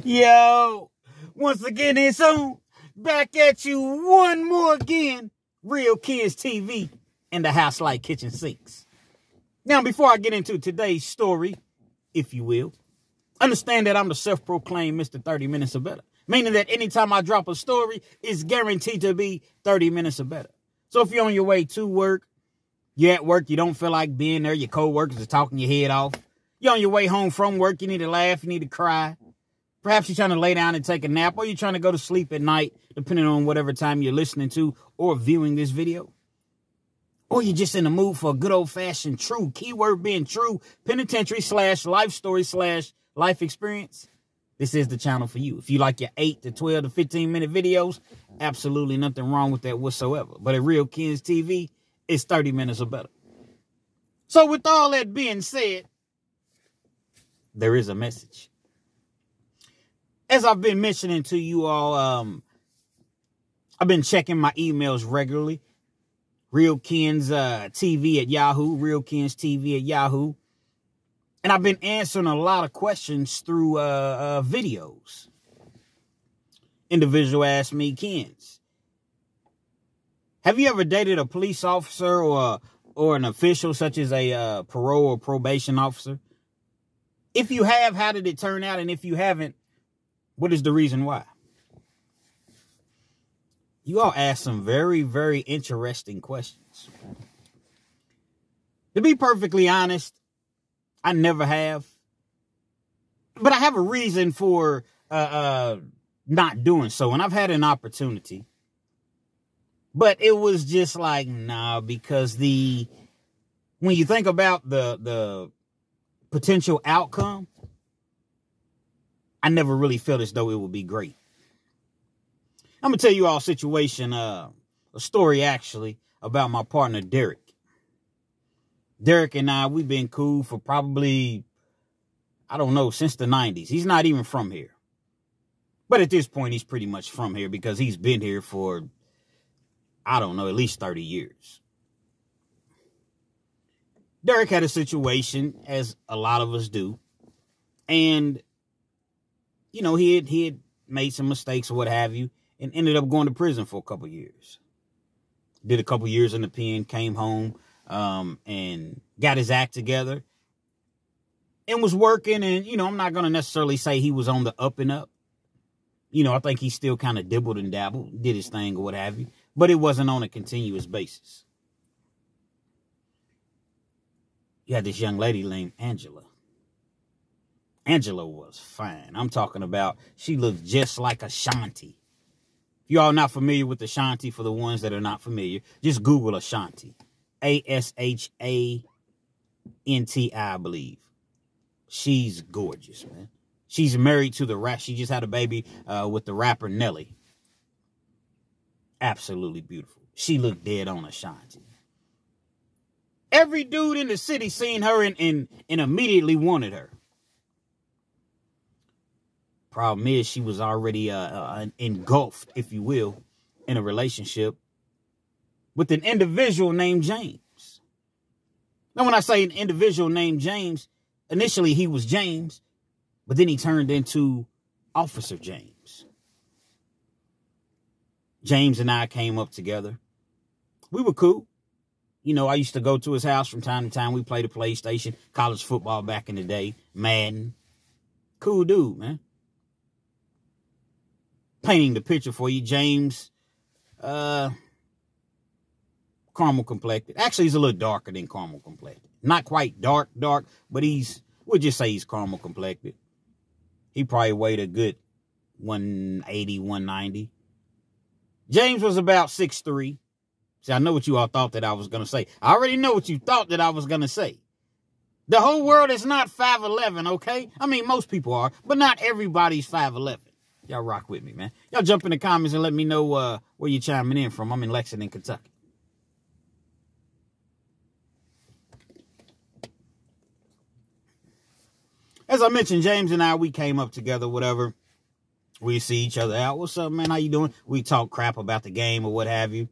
Yo, once again, it's on. Back at you one more again. Real Kids TV in the house like kitchen sinks. Now, before I get into today's story, if you will, understand that I'm the self-proclaimed Mr. 30 Minutes or Better. Meaning that anytime I drop a story, it's guaranteed to be 30 minutes or better. So if you're on your way to work, you're at work, you don't feel like being there, your co-workers are talking your head off. You're on your way home from work, you need to laugh, you need to cry. Perhaps you're trying to lay down and take a nap, or you're trying to go to sleep at night, depending on whatever time you're listening to or viewing this video. Or you're just in the mood for a good old-fashioned true, keyword being true, penitentiary / life story / life experience. This is the channel for you. If you like your 8 to 12 to 15-minute videos, absolutely nothing wrong with that whatsoever. But at Real Kids TV, it's 30 minutes or better. So with all that being said, there is a message. As I've been mentioning to you all, I've been checking my emails regularly. Real Kids TV at Yahoo, Real Kids TV at Yahoo. And I've been answering a lot of questions through videos. Individual asked me, Kens, have you ever dated a police officer or an official such as a parole or probation officer? If you have, how did it turn out? And if you haven't, what is the reason why? You all asked some very, very interesting questions. To be perfectly honest, I never have. But I have a reason for not doing so. And I've had an opportunity. But it was just like, nah, because when you think about the potential outcome, I never really felt as though it would be great. I'm going to tell you all a situation, a story actually, about my partner, Derrick. Derrick and I, we've been cool for probably, I don't know, since the 90s. He's not even from here. But at this point, he's pretty much from here because he's been here for, I don't know, at least 30 years. Derrick had a situation, as a lot of us do. And, you know, he had made some mistakes or what have you, and ended up going to prison for a couple years. Did a couple years in the pen, came home, and got his act together. And was working, and, you know, I'm not going to necessarily say he was on the up and up. You know, I think he still kind of dibbled and dabbled, did his thing or what have you. But it wasn't on a continuous basis. You had this young lady named Angela. Angela was fine. I'm talking about, she looked just like Ashanti. If you all not familiar with Ashanti, for the ones that are not familiar, just Google Ashanti. Ashanti, I believe. She's gorgeous, man. She's married to the rap. She just had a baby with the rapper Nelly. Absolutely beautiful. She looked dead on Ashanti. Every dude in the city seen her and immediately wanted her. Problem is, she was already engulfed, if you will, in a relationship with an individual named James. Now, when I say an individual named James, initially he was James, but then he turned into Officer James. James and I came up together. We were cool. You know, I used to go to his house from time to time. We played the PlayStation, college football back in the day, Madden. Cool dude, man. Painting the picture for you, James, caramel complected. Actually, he's a little darker than caramel complected. Not quite dark, but we'll just say he's caramel complected. He probably weighed a good 180, 190. James was about 6'3". See, I know what you all thought that I was going to say. I already know what you thought that I was going to say. The whole world is not 5'11", okay? I mean, most people are, but not everybody's 5'11". Y'all rock with me, man. Y'all jump in the comments and let me know where you're chiming in from. I'm in Lexington, Kentucky. As I mentioned, James and I, we came up together, whatever. We see each other out. What's up, man? How you doing? We talk crap about the game or what have you.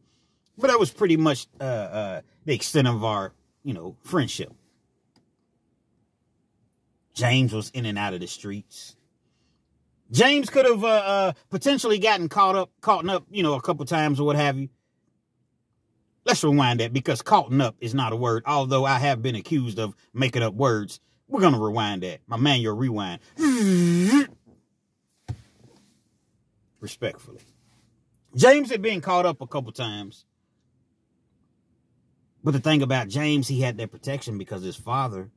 But that was pretty much the extent of our, you know, friendship. James was in and out of the streets. James could have potentially gotten caught up, a couple times or what have you. Let's rewind that, because caught up is not a word, although I have been accused of making up words. We're going to rewind that. My manual rewind. Respectfully. James had been caught up a couple times. But the thing about James, he had that protection because his father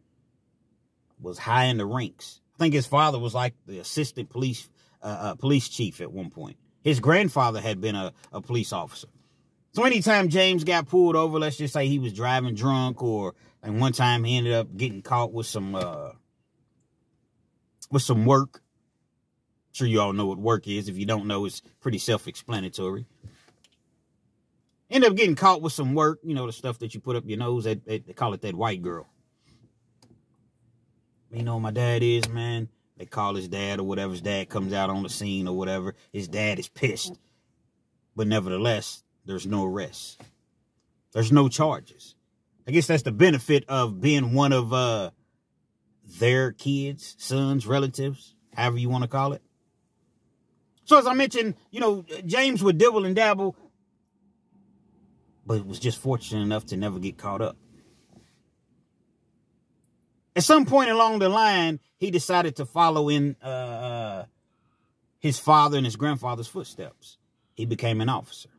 was high in the ranks. I think his father was like the assistant police chief at one point. His grandfather had been a police officer. So anytime James got pulled over, let's just say he was driving drunk, or and one time he ended up getting caught with some work. I'm sure you all know what work is. If you don't know, it's pretty self-explanatory. End up getting caught with some work, the stuff that you put up your nose. They call it that white girl. You know what my dad is, man? They call his dad or whatever. His dad comes out on the scene or whatever. His dad is pissed. But nevertheless, there's no arrest. There's no charges. I guess that's the benefit of being one of their kids, sons, relatives, however you want to call it. So as I mentioned, James would dibble and dabble, but was just fortunate enough to never get caught up. At some point along the line, he decided to follow in his father and his grandfather's footsteps. He became an officer.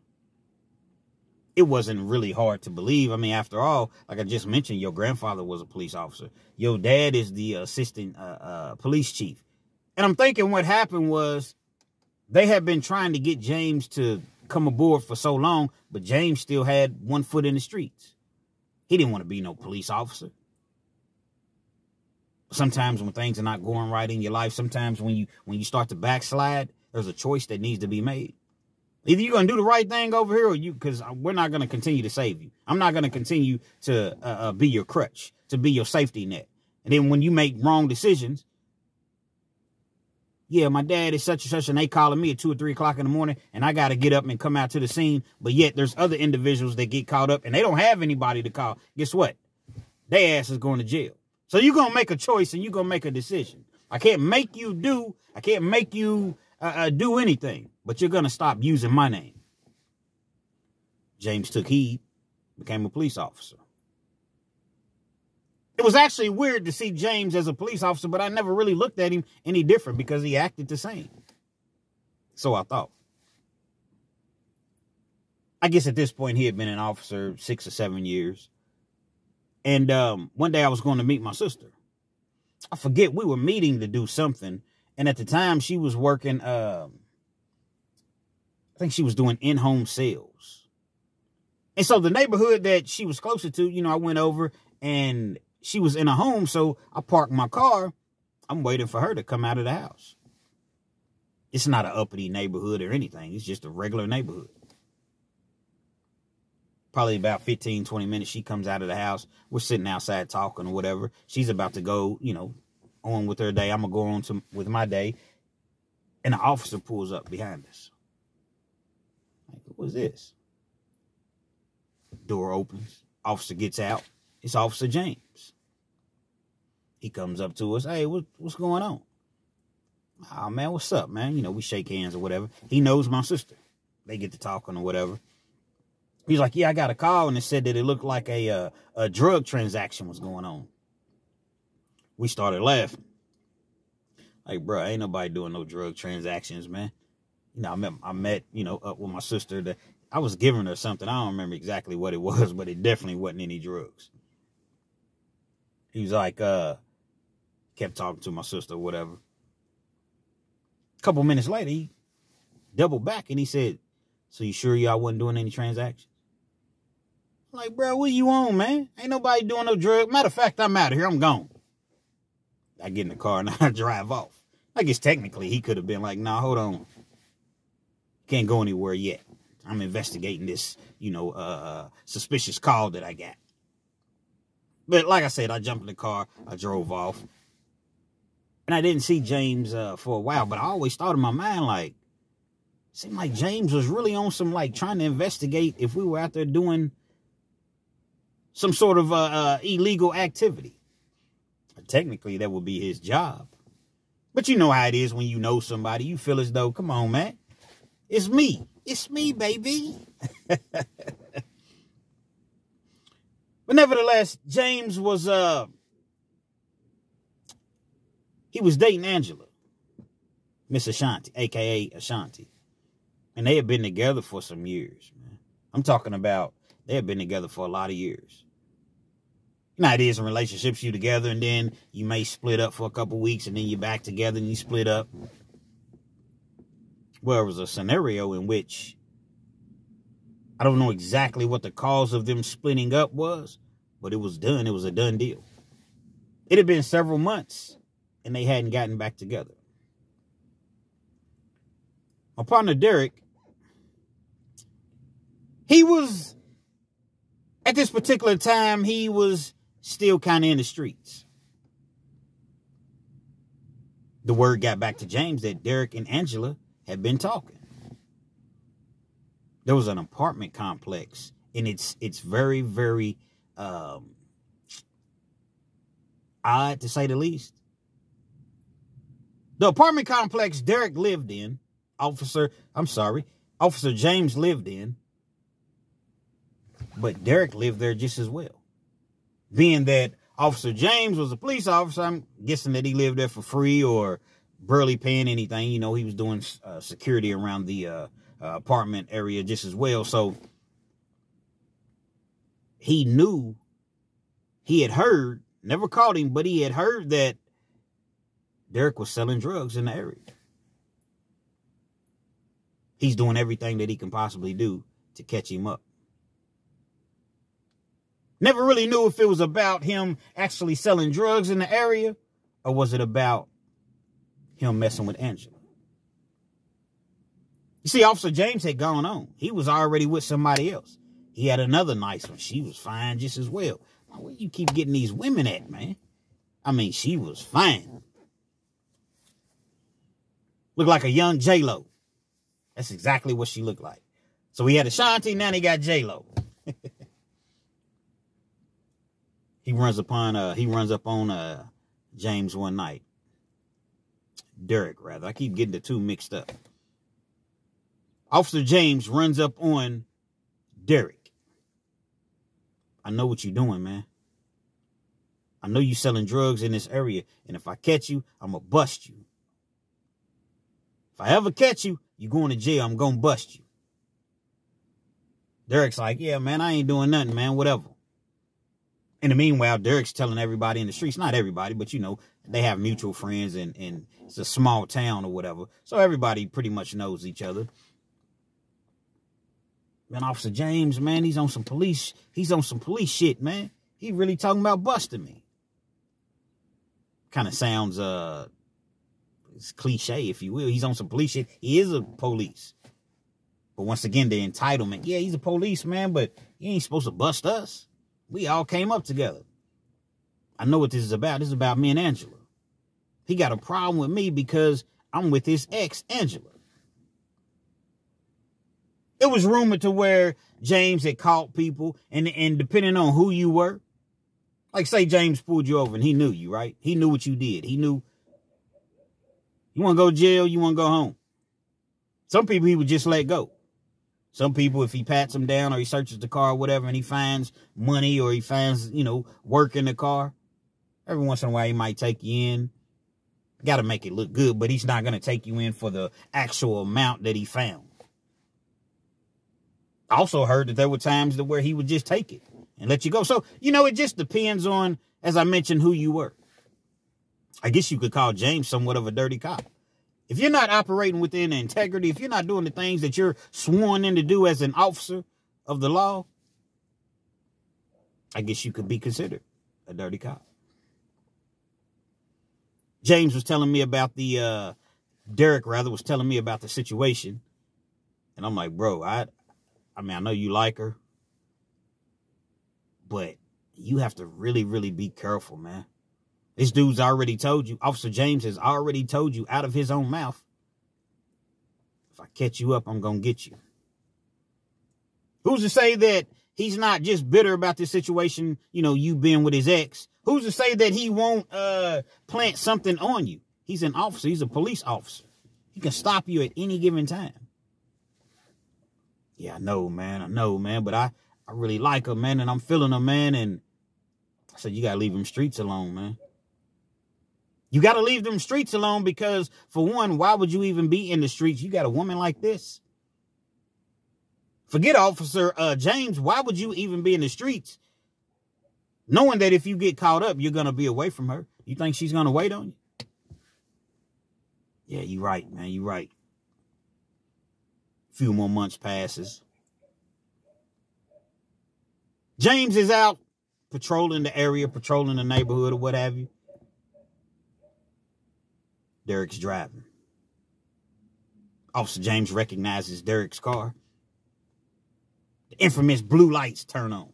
It wasn't really hard to believe. I mean, after all, like I just mentioned, your grandfather was a police officer. Your dad is the assistant police chief. And I'm thinking what happened was they had been trying to get James to come aboard for so long, but James still had one foot in the streets. He didn't want to be no police officer. Sometimes when things are not going right in your life, sometimes when you start to backslide, there's a choice that needs to be made. Either you're going to do the right thing over here, or because we're not going to continue to save you. I'm not going to continue to be your crutch, to be your safety net. And then when you make wrong decisions, yeah, my dad is such and such, and they calling me at 2 or 3 o'clock in the morning, and I got to get up and come out to the scene. But yet there's other individuals that get caught up, and they don't have anybody to call. Guess what? Their ass is going to jail. So you're going to make a choice, and you're going to make a decision. I can't make you do anything, but you're going to stop using my name. James took heed, became a police officer. It was actually weird to see James as a police officer, but I never really looked at him any different because he acted the same. So I thought. I guess at this point he had been an officer 6 or 7 years. And one day I was going to meet my sister. I forget, we were meeting to do something. And at the time she was working, I think she was doing in-home sales. And so the neighborhood that she was closer to, I went over, and she was in a home. So I parked my car. I'm waiting for her to come out of the house. It's not an uppity neighborhood or anything. It's just a regular neighborhood. Probably about 15, 20 minutes, she comes out of the house. We're sitting outside talking or whatever. She's about to go, on with her day. I'm going to go on with my day. And the officer pulls up behind us. Like, what was this? Door opens. Officer gets out. It's Officer James. He comes up to us. Hey, what's going on? Oh, man, what's up, man? We shake hands or whatever. He knows my sister. They get to talking or whatever. He's like, yeah, I got a call, and it said that it looked like a drug transaction was going on. We started laughing. Like, bro, ain't nobody doing no drug transactions, man. I met up with my sister. I was giving her something. I don't remember exactly what it was, but it definitely wasn't any drugs. He was like, kept talking to my sister or whatever. A couple minutes later, he doubled back and he said, so you sure y'all wasn't doing any transactions? I'm like, bro, what you on, man? Ain't nobody doing no drug. Matter of fact, I'm out of here. I'm gone. I get in the car and I drive off. I guess technically he could have been like, nah, hold on. Can't go anywhere yet. I'm investigating this, suspicious call that I got. But like I said, I jumped in the car. I drove off. And I didn't see James for a while. But I always thought in my mind, like, seemed like James was really on some, like, trying to investigate if we were out there doing some sort of illegal activity. Technically, that would be his job. But you know how it is when you know somebody. You feel as though, come on, man. It's me. It's me, baby. But nevertheless, James was, he was dating Angela, Miss Ashanti, a.k.a. Ashanti. And they had been together for some years, man. I'm talking about they had been together for a lot of years. You know how it is in relationships, you together and then you may split up for a couple weeks and then you're back together and you split up. Well, it was a scenario in which I don't know exactly what the cause of them splitting up was, but it was done. It was a done deal. It had been several months and they hadn't gotten back together. My partner, Derrick, he was, at this particular time, he was still kind of in the streets. The word got back to James that Derrick and Angela had been talking. There was an apartment complex, and it's very, very odd, to say the least. The apartment complex Derrick lived in, Officer James lived in, but Derrick lived there just as well. Being that Officer James was a police officer, I'm guessing that he lived there for free or barely paying anything. You know, he was doing security around the apartment area just as well. So he knew, he had heard, never caught him, but he had heard that Derrick was selling drugs in the area. He's doing everything that he can possibly do to catch him up. Never really knew if it was about him actually selling drugs in the area or was it about him messing with Angela. You see, Officer James had gone on. He was already with somebody else. He had another nice one. She was fine just as well. Where you keep getting these women at, man? I mean, she was fine. Looked like a young J-Lo. That's exactly what she looked like. So he had Ashanti, now he got J-Lo. He runs up on James one night. Derrick, rather. I keep getting the two mixed up. Officer James runs up on Derrick. I know what you're doing, man. I know you selling drugs in this area, and if I catch you, I'm going to bust you. If I ever catch you, you're going to jail. I'm going to bust you. Derrick's like, yeah, man, I ain't doing nothing, man, whatever. In the meanwhile, Derrick's telling everybody in the streets, not everybody, but, you know, they have mutual friends and it's a small town or whatever. So everybody pretty much knows each other. Man, Officer James, man, he's on some police shit, man. He really talking about busting me. Kind of sounds, it's cliche, if you will. He's on some police shit. He is a police. But once again, the entitlement. Yeah, he's a policeman, but he ain't supposed to bust us. We all came up together. I know what this is about. This is about me and Angela. He got a problem with me because I'm with his ex, Angela. It was rumored to where James had caught people, and depending on who you were, like say James pulled you over and he knew you, right? He knew what you did. He knew you want to go to jail, you want to go home. Some people he would just let go. Some people, if he pats them down or he searches the car or whatever and he finds money or he finds, you know, work in the car, every once in a while he might take you in. Got to make it look good, but he's not going to take you in for the actual amount that he found. I also heard that there were times where he would just take it and let you go. So, you know, it just depends on, as I mentioned, who you were. I guess you could call James somewhat of a dirty cop. If you're not operating within integrity, if you're not doing the things that you're sworn in to do as an officer of the law, I guess you could be considered a dirty cop. James was telling me about Derrick was telling me about the situation. And I'm like, bro, I mean, I know you like her, but you have to really, really be careful, man. This dude's already told you, Officer James has already told you out of his own mouth, if I catch you up, I'm going to get you. Who's to say that he's not just bitter about this situation, you know, you being with his ex, Who's to say that he won't plant something on you? He's an officer. He's a police officer. He can stop you at any given time. Yeah, I know, man. But I really like her, man, and I'm feeling her, man. And I said, you got to leave them streets alone, man. You got to leave them streets alone because, for one, why would you even be in the streets? You got a woman like this. Forget Officer James. Why would you even be in the streets knowing that if you get caught up, you're going to be away from her? You think she's going to wait on you? Yeah, you're right, man. You're right. A few more months passes. James is out patrolling the area, patrolling the neighborhood or what have you. Derrick's driving. Officer James recognizes Derrick's car. The infamous blue lights turn on.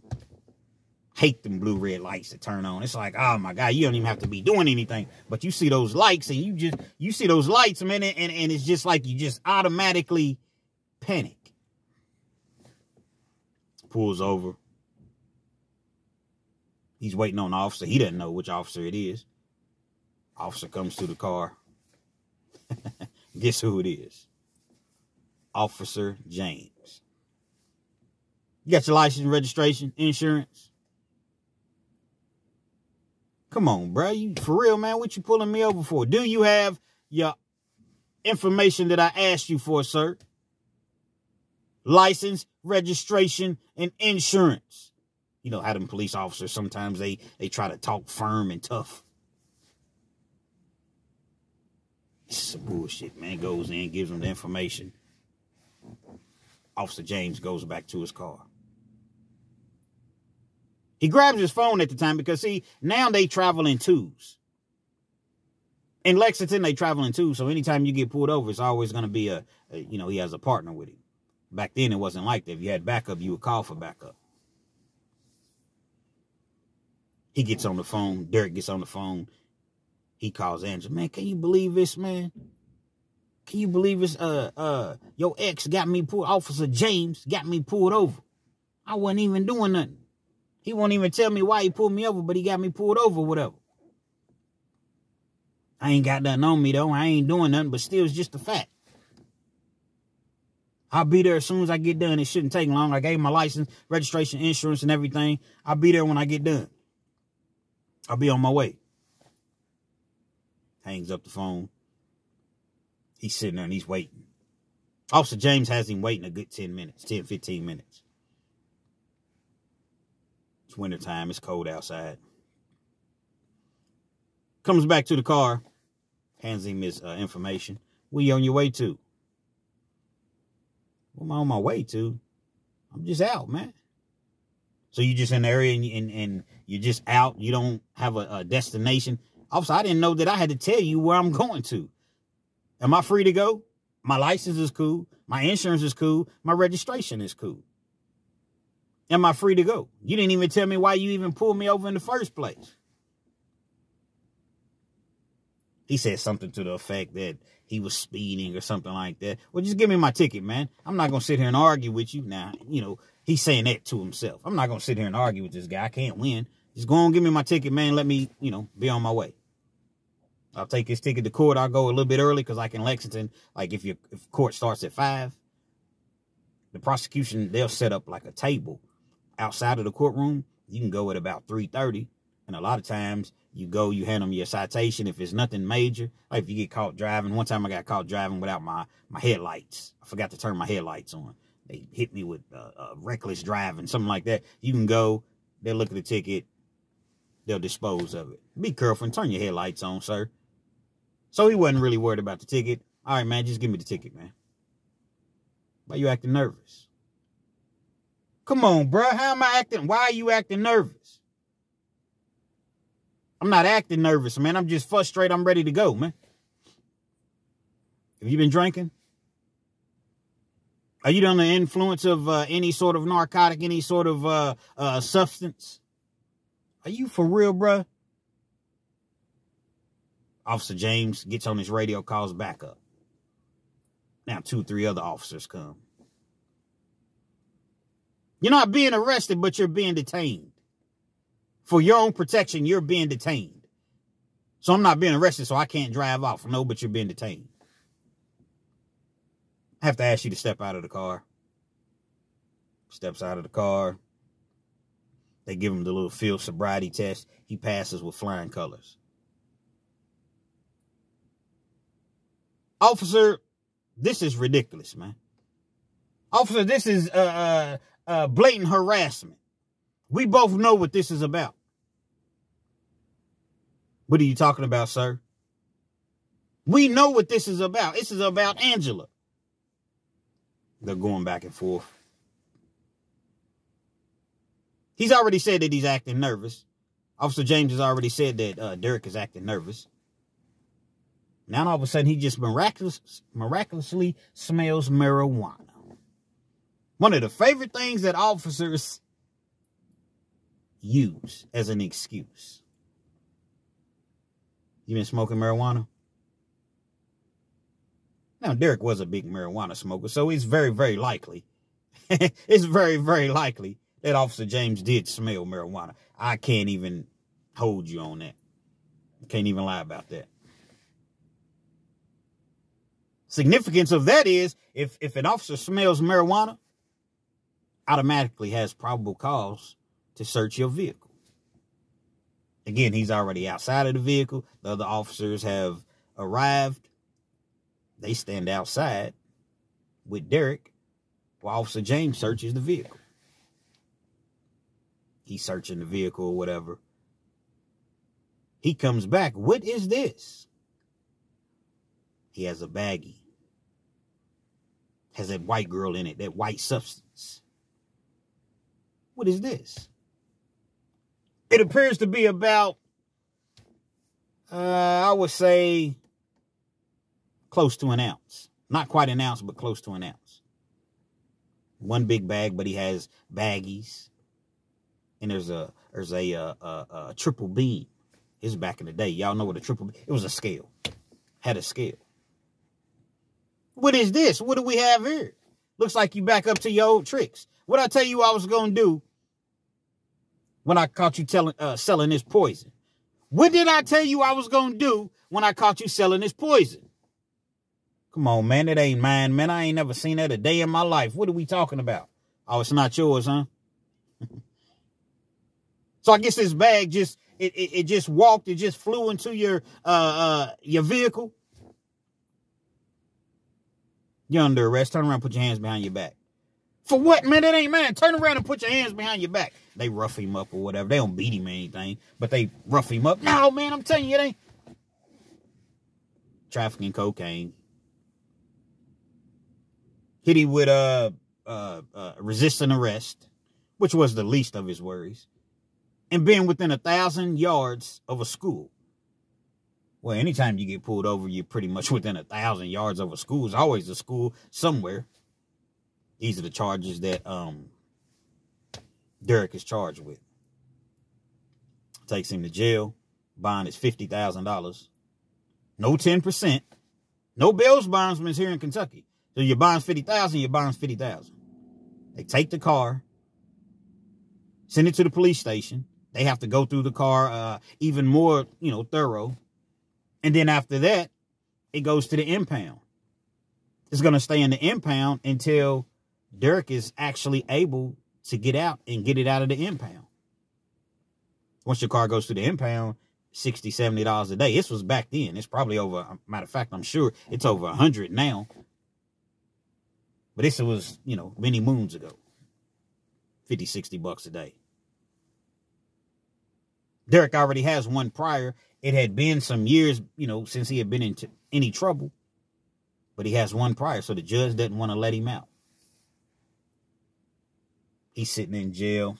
Hate them blue red lights that turn on. It's like, oh my God, you don't even have to be doing anything. But you see those lights and you see those lights, man, and it's just like you just automatically panic. Pulls over. He's waiting on the officer. He doesn't know which officer it is. Officer comes to the car. Guess who it is? Officer James. You got your license, registration, insurance? Come on, bro. You for real, man? What you pulling me over for? Do you have your information that I asked you for, sir? License, registration, and insurance. You know how them police officers, sometimes they try to talk firm and tough. This is some bullshit, man. Goes in, gives them the information. Officer James goes back to his car. He grabs his phone at the time because, see, now they travel in twos. In Lexington, they travel in twos. So anytime you get pulled over, it's always going to be he has a partner with him. Back then, it wasn't like that. If you had backup, you would call for backup. He gets on the phone. Derrick gets on the phone. He calls Angela. Man, can you believe this, man? Can you believe this? Your ex got me pulled. Officer James got me pulled over. I wasn't even doing nothing. He won't even tell me why he pulled me over, but he got me pulled over, whatever. I ain't got nothing on me, though. I ain't doing nothing, but still, it's just a fact. I'll be there as soon as I get done. It shouldn't take long. I gave my license, registration, insurance, and everything. I'll be there when I get done. I'll be on my way. Hangs up the phone. He's sitting there and he's waiting. Officer James has him waiting a good 10 minutes, 10, 15 minutes. It's wintertime. It's cold outside. Comes back to the car. Hands him his information. Where you on your way to? What am I on my way to? I'm just out, man. So you just in the area and you're just out. You don't have a destination. Officer, I didn't know that I had to tell you where I'm going to. Am I free to go? My license is cool. My insurance is cool. My registration is cool. Am I free to go? You didn't even tell me why you even pulled me over in the first place. He said something to the effect that he was speeding or something like that. Well, just give me my ticket, man. I'm not going to sit here and argue with you. Now, he's saying that to himself. I'm not going to sit here and argue with this guy. I can't win. Just go on, give me my ticket, man. Let me, be on my way. I'll take his ticket to court. I'll go a little bit early because like in Lexington, like if court starts at 5, the prosecution, they'll set up like a table outside of the courtroom. You can go at about 3:30. And a lot of times you hand them your citation if it's nothing major. Like if you get caught driving. One time I got caught driving without my headlights. I forgot to turn my headlights on. They hit me with reckless driving, something like that. You can go, they'll look at the ticket, they'll dispose of it. Be careful and turn your headlights on, sir. So he wasn't really worried about the ticket. All right, man, just give me the ticket, man. Why you acting nervous? Come on, bro. How am I acting? Why are you acting nervous? I'm not acting nervous, man. I'm just frustrated. I'm ready to go, man. Have you been drinking? Are you under the influence of any sort of narcotic, any sort of substance? Are you for real, bro? Officer James gets on his radio, calls backup. Now 2 or 3 other officers come. You're not being arrested, but you're being detained For your own protection, you're being detained. So I'm not being arrested, so I can't drive off. No, but you're being detained. I have to ask you to step out of the car. Steps out of the car. They give him the little field sobriety test. He passes with flying colors. Officer, this is ridiculous, man. Officer, this is blatant harassment. We both know what this is about. What are you talking about, sir? We know what this is about. This is about Angela. They're going back and forth. He's already said that he's acting nervous. Officer James has already said that Derrick is acting nervous. Now all of a sudden he just miraculously smells marijuana. One of the favorite things that officers use as an excuse. You been smoking marijuana? Now, Derrick was a big marijuana smoker, so it's very, very likely. It's very, very likely that Officer James did smell marijuana. I can't even hold you on that. I can't even lie about that. Significance of that is, if an officer smells marijuana, automatically has probable cause to search your vehicle. Again, he's already outside of the vehicle. The other officers have arrived. They stand outside with Derrick while Officer James searches the vehicle. He's searching the vehicle or whatever. He comes back. What is this? He has a baggie. Has that white girl in it, that white substance. What is this? It appears to be about, I would say, close to an ounce. Not quite an ounce, but close to an ounce. One big bag, but he has baggies. And there's a triple beam. This is back in the day. Y'all know what a triple beam. It was a scale. Had a scale. What is this? What do we have here? Looks like you back up to your old tricks. What I tell you I was going to do when I caught you selling this poison? What did I tell you I was going to do when I caught you selling this poison? Come on, man. It ain't mine, man. I ain't never seen that a day in my life. What are we talking about? Oh, it's not yours, huh? So I guess this bag just, it just walked, it just flew into your vehicle. You're under arrest. Turn around, put your hands behind your back. For what, man? That ain't mine. Turn around and put your hands behind your back. They rough him up or whatever. They don't beat him or anything, but they rough him up. No, man, I'm telling you, it ain't. Trafficking cocaine. Hit him with resisting arrest, which was the least of his worries. And being within 1,000 yards of a school. Well, anytime you get pulled over, you're pretty much within 1,000 yards of a school. There's always a school somewhere. These are the charges that Derrick is charged with. Takes him to jail. Bond is $50,000. No 10%. No bail bondsmen here in Kentucky. So your bond's $50,000, your bond's $50,000. They take the car, send it to the police station. They have to go through the car even more, thorough. And then after that, it goes to the impound. It's going to stay in the impound until Derrick is actually able to get out and get it out of the impound. Once your car goes to the impound, $60, $70 a day. This was back then. It's probably over. Matter of fact, I'm sure it's over 100 now. But this was, many moons ago. 50, 60 bucks a day. Derrick already has one prior. It had been some years, since he had been into any trouble. But he has one prior, so the judge doesn't want to let him out. He's sitting in jail.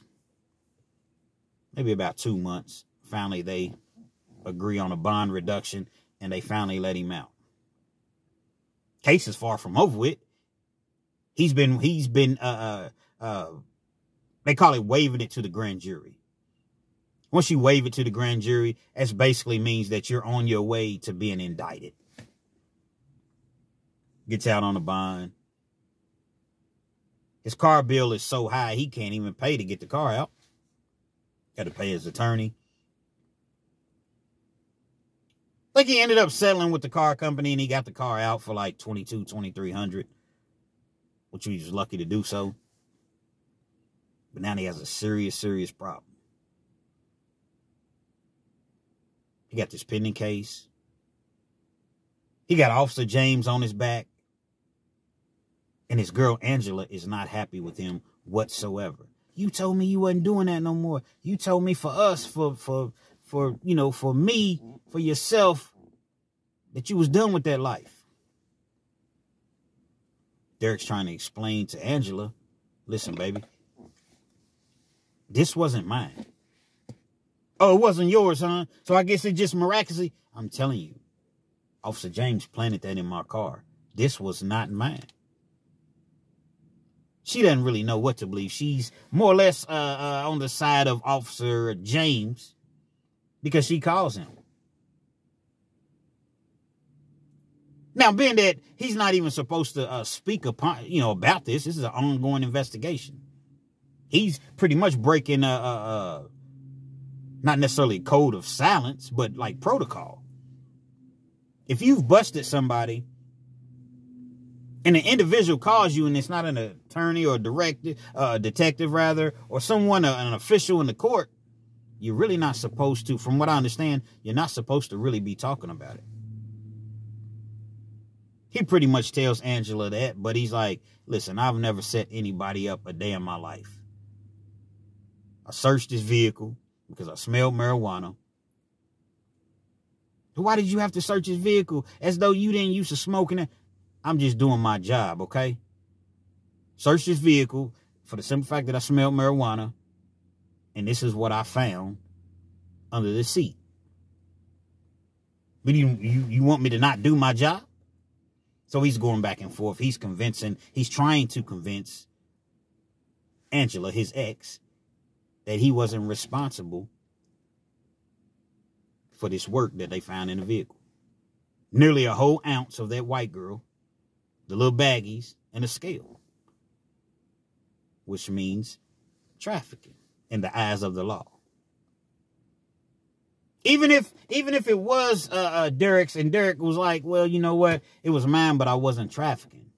Maybe about 2 months. Finally, they agree on a bond reduction, and they finally let him out. Case is far from over with. He's been, they call it waiving it to the grand jury. Once you waive it to the grand jury, that basically means that you're on your way to being indicted. Gets out on a bond. His car bill is so high, he can't even pay to get the car out. Had to pay his attorney. Like he ended up settling with the car company and he got the car out for like $2,200-$2,300, which he was lucky to do so. But now he has a serious problem. He got this pending case. He got Officer James on his back. And his girl Angela is not happy with him whatsoever. You told me you wasn't doing that no more. You told me for us, for me, for yourself, that you was done with that life. Derrick's trying to explain to Angela, listen, baby, this wasn't mine. Oh, it wasn't yours, huh? So I guess it just miraculously, I'm telling you, Officer James planted that in my car. This was not mine. She doesn't really know what to believe. She's more or less on the side of Officer James because she calls him. Now, being that he's not even supposed to speak upon, about this. This is an ongoing investigation. He's pretty much breaking not necessarily code of silence, but like protocol. If you've busted somebody and an individual calls you and it's not an attorney or detective rather, or someone, an official in the court, you're really not supposed to, from what I understand, you're not supposed to really be talking about it. He pretty much tells Angela that, but he's like, listen, I've never set anybody up a day in my life. I searched his vehicle because I smelled marijuana. Why did you have to search his vehicle as though you didn't used to smoking it? I'm just doing my job, okay? Searched his vehicle for the simple fact that I smelled marijuana, and this is what I found under the seat. But you want me to not do my job? So he's going back and forth. He's trying to convince Angela, his ex, that he wasn't responsible for this work that they found in the vehicle. Nearly a whole ounce of that white girl, the little baggies, and a scale. Which means trafficking in the eyes of the law. Even if it was Derrick's, and Derrick was like, well, you know what? It was mine, but I wasn't trafficking.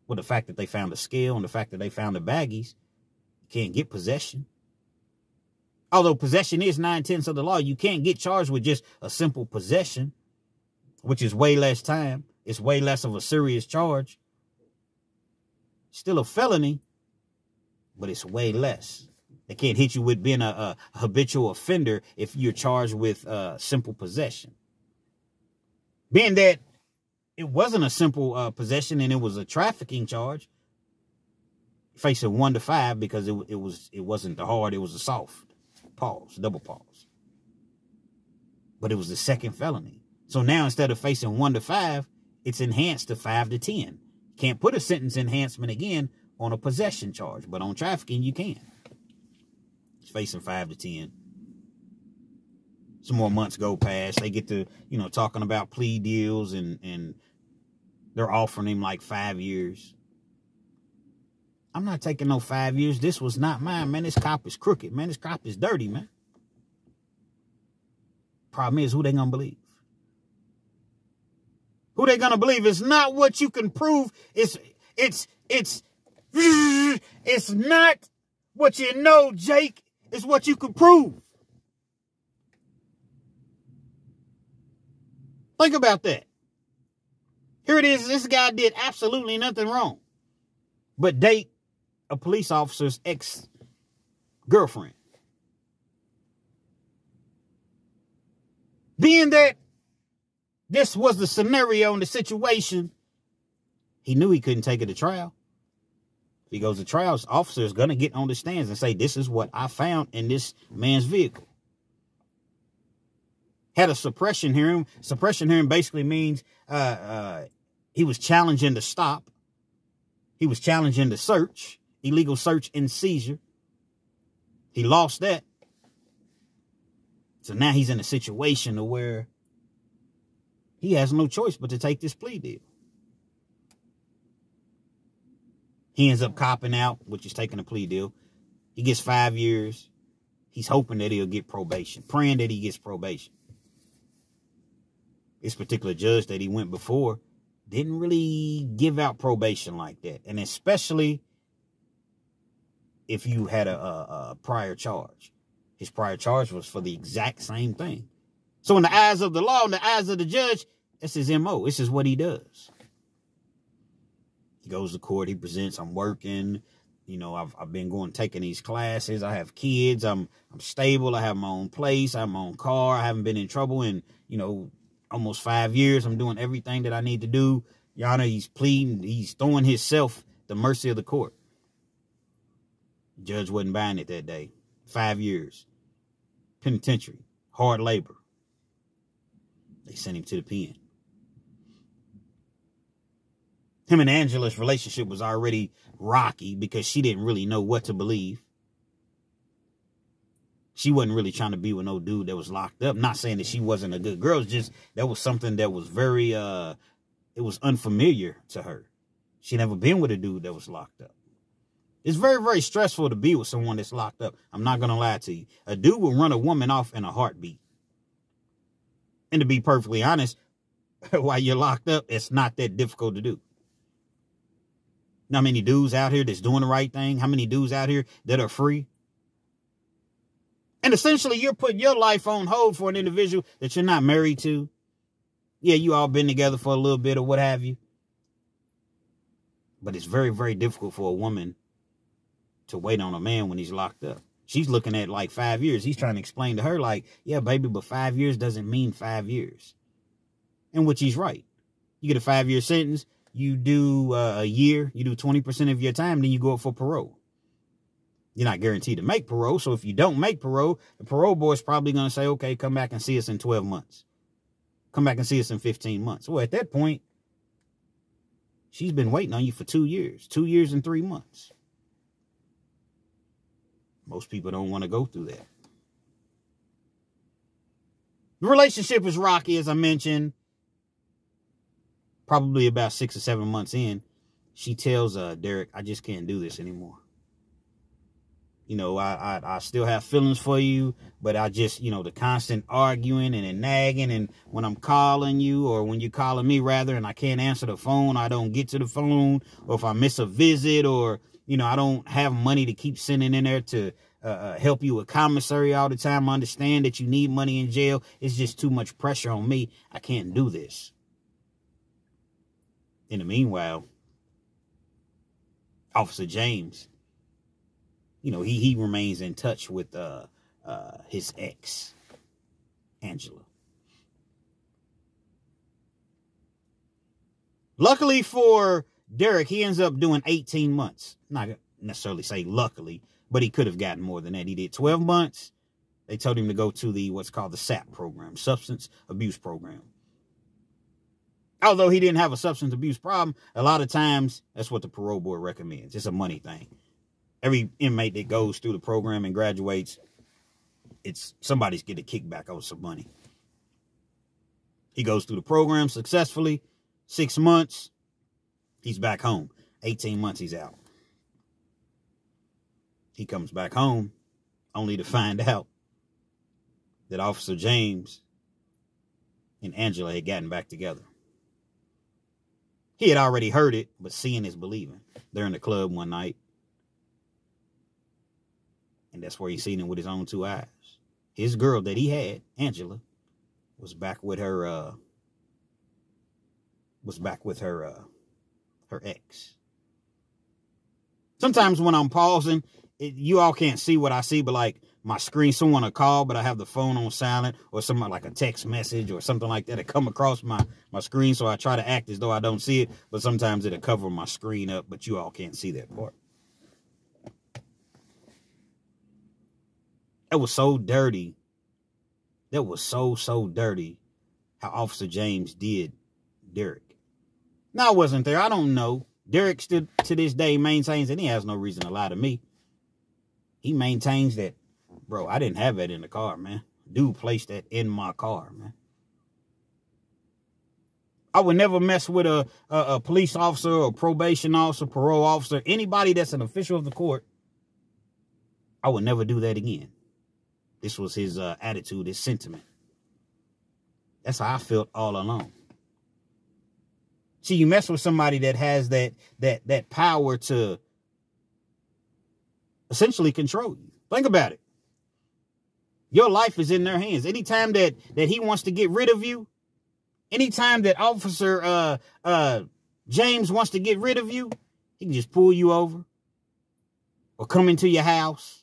Well, the fact that they found the scale and the fact that they found the baggies, you can't get possession. Although possession is 9/10 of the law, you can't get charged with just a simple possession, which is way less time. It's way less of a serious charge. Still a felony, but it's way less. They can't hit you with being a habitual offender if you're charged with simple possession. Being that it wasn't a simple possession and it was a trafficking charge, facing 1 to 5 because it wasn't the hard, it was the soft. Pause, double pause. But it was the second felony. So now instead of facing 1 to 5, it's enhanced to 5 to 10. Can't put a sentence enhancement again on a possession charge, but on trafficking you can. It's facing 5 to 10. Some more months go past. They get to, talking about plea deals and they're offering him like 5 years. I'm not taking no 5 years. This was not mine, man. This cop is crooked, man. This cop is dirty, man. Problem is, who they gonna believe? Who they gonna believe? It's not what you can prove. It's not what you know, Jake. It's what you can prove. Think about that. Here it is. This guy did absolutely nothing wrong but date a police officer's ex-girlfriend. Being that this was the scenario and the situation, he knew he couldn't take it to trial. If he goes to trial, the officer is going to get on the stands and say, this is what I found in this man's vehicle. Had a suppression hearing. Suppression hearing basically means he was challenging the stop. He was challenging the search, illegal search and seizure. He lost that. So now he's in a situation where he has no choice but to take this plea deal. He ends up copping out, which is taking a plea deal. He gets 5 years. He's hoping that he'll get probation, praying that he gets probation. This particular judge that he went before didn't really give out probation like that. And especially if you had a prior charge. His prior charge was for the exact same thing. So in the eyes of the law, in the eyes of the judge, that's his MO. This is what he does. He goes to court. He presents. I'm working. You know, I've been taking these classes. I have kids. I'm stable. I have my own place. I have my own car. I haven't been in trouble in, you know, almost 5 years. I'm doing everything that I need to do. Your Honor, he's pleading. He's throwing himself the mercy of the court. Judge wasn't buying it that day. 5 years. Penitentiary. Hard labor. They sent him to the pen. Him and Angela's relationship was already rocky because she didn't really know what to believe. She wasn't really trying to be with no dude that was locked up. Not saying that she wasn't a good girl. It's just that was something that was very, it was unfamiliar to her. She never been with a dude that was locked up. It's very, very stressful to be with someone that's locked up. I'm not going to lie to you. A dude will run a woman off in a heartbeat. And to be perfectly honest, while you're locked up, it's not that difficult to do. How many dudes out here that's doing the right thing? How many dudes out here that are free? And essentially, you're putting your life on hold for an individual that you're not married to. Yeah, you all been together for a little bit or what have you. But it's very, very difficult for a woman to wait on a man when he's locked up. She's looking at like 5 years. He's trying to explain to her like, yeah, baby, but 5 years doesn't mean 5 years. And which he's right. You get a 5-year sentence. You do a year, you do 20% of your time, then you go up for parole. You're not guaranteed to make parole. So if you don't make parole, the parole board is probably going to say, okay, come back and see us in 12 months. Come back and see us in 15 months. Well, at that point, she's been waiting on you for 2 years. 2 years and 3 months. Most people don't want to go through that. The relationship is rocky, as I mentioned. Probably about 6 or 7 months in, she tells Derrick, I just can't do this anymore. You know, I still have feelings for you, but I just, you know, the constant arguing and nagging, and when I'm calling you, or when you're calling me rather, and I can't answer the phone, I don't get to the phone, or if I miss a visit, or, you know, I don't have money to keep sending in there to help you with commissary all the time. I understand that you need money in jail. It's just too much pressure on me. I can't do this. In the meanwhile, Officer James, you know, he remains in touch with his ex, Angela. Luckily for Derrick, he ends up doing 18 months. Not necessarily say luckily, but he could have gotten more than that. He did 12 months. They told him to go to the what's called the SAP program, Substance Abuse Program. Although he didn't have a substance abuse problem, a lot of times that's what the parole board recommends. It's a money thing. Every inmate that goes through the program and graduates, it's somebody's getting a kickback over some money. He goes through the program successfully. 6 months, he's back home. 18 months, he's out. He comes back home only to find out that Officer James and Angela had gotten back together. He had already heard it, but seeing is believing. They're in the club one night. And that's where he seen him with his own 2 eyes. His girl that he had, Angela, was back with her, her ex. Sometimes when I'm pausing, you all can't see what I see, but like my screen, someone will call, but I have the phone on silent, or something like a text message or something like that. It come across my screen, so I try to act as though I don't see it, but sometimes it'll cover my screen up, but you all can't see that part. That was so dirty. That was so dirty how Officer James did Derrick. Now, I wasn't there. I don't know. Derrick still to this day maintains, and he has no reason to lie to me. He maintains that, bro, I didn't have that in the car, man. Dude placed that in my car, man. I would never mess with a police officer or probation officer, parole officer, anybody that's an official of the court. I would never do that again. This was his attitude, his sentiment. That's how I felt all along. See, you mess with somebody that has that power to essentially control you. Think about it. Your life is in their hands. Anytime that he wants to get rid of you, anytime that Officer James wants to get rid of you, he can just pull you over or come into your house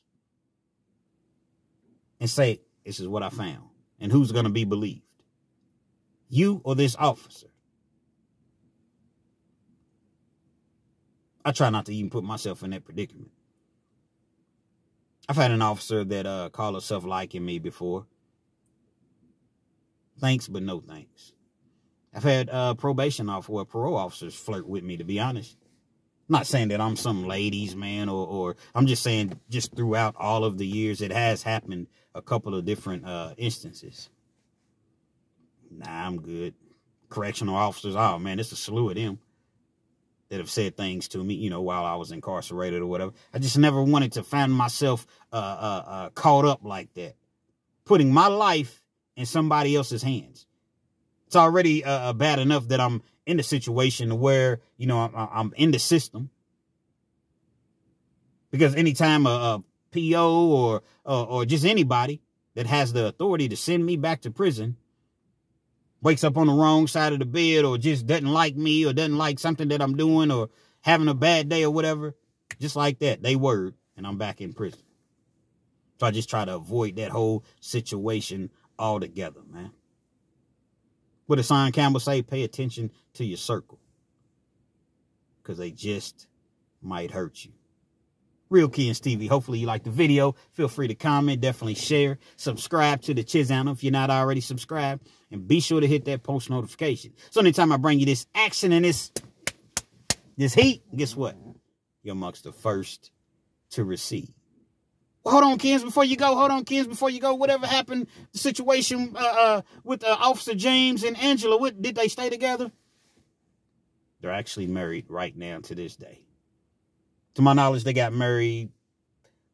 and say, this is what I found. And who's going to be believed? You or this officer? I try not to even put myself in that predicament. I've had an officer that called herself liking me before. Thanks, but no thanks. I've had parole officers flirt with me, to be honest. I'm not saying that I'm some ladies' man, or I'm just saying just throughout all of the years, it has happened a couple of different instances. Nah, I'm good. Correctional officers, oh man, it's a slew of them that have said things to me, you know, while I was incarcerated or whatever. I just never wanted to find myself caught up like that, putting my life in somebody else's hands. It's already bad enough that I'm in the situation where, you know, I'm in the system. Because anytime a PO or just anybody that has the authority to send me back to prison wakes up on the wrong side of the bed, or just doesn't like me, or doesn't like something that I'm doing, or having a bad day or whatever, just like that, they word, and I'm back in prison. So I just try to avoid that whole situation altogether, man. What does Son Campbell say? Pay attention to your circle, because they just might hurt you. Real Kids TV. Hopefully you liked the video. Feel free to comment. Definitely share. Subscribe to the channel if you're not already subscribed. And be sure to hit that post notification. So anytime I bring you this action and this heat, guess what? You're amongst the first to receive. Well, hold on, kids, before you go. Hold on, kids, before you go. Whatever happened, the situation with Officer James and Angela, did they stay together? They're actually married right now to this day. To my knowledge, they got married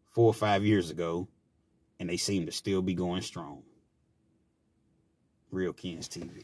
4 or 5 years ago, and they seem to still be going strong. Real Kids TV.